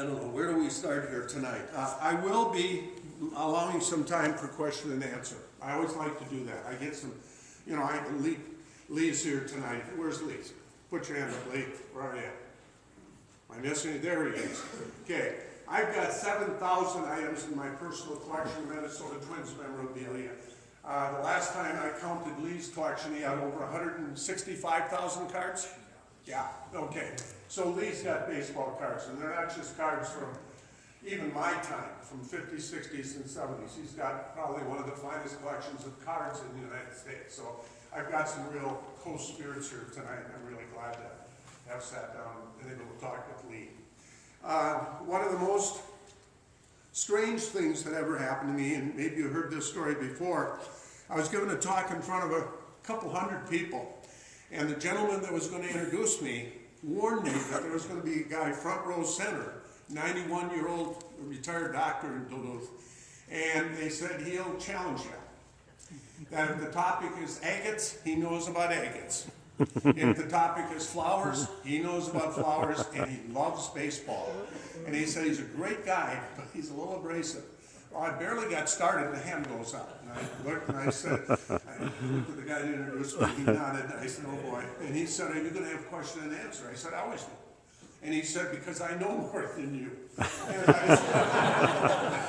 I don't know, where do we start here tonight? I will be allowing some time for question and answer. I always like to do that. I get some, you know, Lee's here tonight. Where's Lee? Put your hand up, Lee. Where are you? Am I missing it? There he is. Okay. I've got 7,000 items in my personal collection of Minnesota Twins memorabilia. The last time I counted Lee's collection, he had over 165,000 cards. Yeah, okay. So Lee's got baseball cards, and they're not just cards from even my time, from 50s, 60s, and 70s. He's got probably one of the finest collections of cards in the United States. So I've got some real co-spirits here tonight, and I'm really glad to have sat down and able to talk with Lee. One of the most strange things that ever happened to me, and maybe you heard this story before, I was giving a talk in front of a couple hundred people, and the gentleman that was going to introduce me warned me that there was going to be a guy front row center, 91-year-old retired doctor in Duluth, and they said he'll challenge you. That if the topic is agates, he knows about agates. If the topic is flowers, he knows about flowers, and he loves baseball. And he said he's a great guy, but he's a little abrasive. Well, I barely got started, and the hand goes up. And I looked and I said, I looked at the guy that introduced me, he nodded, and I said, oh boy. And he said, are you going to have question and answer? I said, I always do. And he said, because I know more than you. And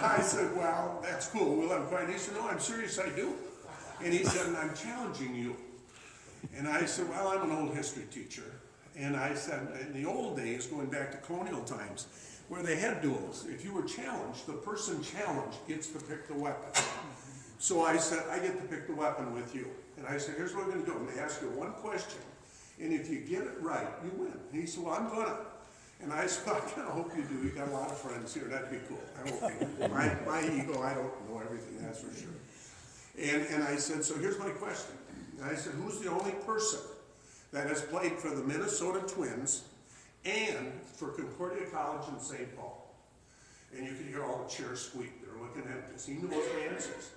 I said, well, that's cool, we'll have question. He said, no, I'm serious, I do. And he said, and I'm challenging you. And I said, well, I'm an old history teacher. And I said, in the old days, going back to colonial times, where they had duels, if you were challenged, the person challenged gets to pick the weapon. So I said, I get to pick the weapon with you. And I said, here's what I'm going to do. I'm going to ask you one question. And if you get it right, you win. And he said, well, I'm going to. And I said, well, I kind of hope you do. You got a lot of friends here. That'd be cool. I hope you do. My ego, I don't know everything, that's for sure. And I said, so here's my question. And I said, who's the only person that has played for the Minnesota Twins and for Concordia College in St. Paul? And you could hear all the chairs squeak. They're looking at him because he knows the answers.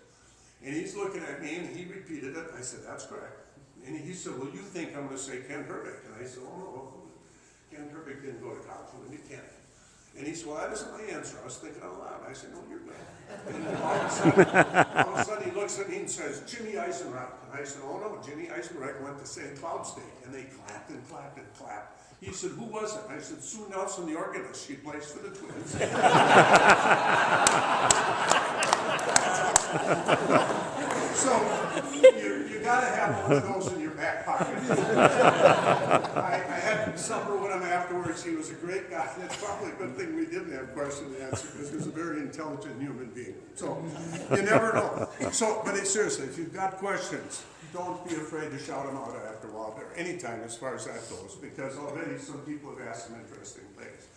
And he's looking at me, and he repeated it. I said, that's correct. And he said, well, you think I'm going to say Ken Herbig. And I said, oh, no, Ken Herbig didn't go to college. Well, then you can't. And he said, well, that isn't my answer. I was thinking out loud. I said, no, you're good. And all of a sudden, he looks at me and says, Jimmy Eisenreich. And I said, oh, no, Jimmy Eisenreich went to St. Cloud State. And they clapped and clapped and clapped. He said, who was it? I said, Sue Nelson, the organist. She plays for the Twins. So, you got to have one of those in your back pocket. I had supper with him afterwards. He was a great guy. It's probably a good thing we didn't have question and answer because he was a very intelligent human being. So, you never know. So, but seriously, if you've got questions, don't be afraid to shout them out after a while, or anytime as far as that goes, because already some people have asked some interesting things.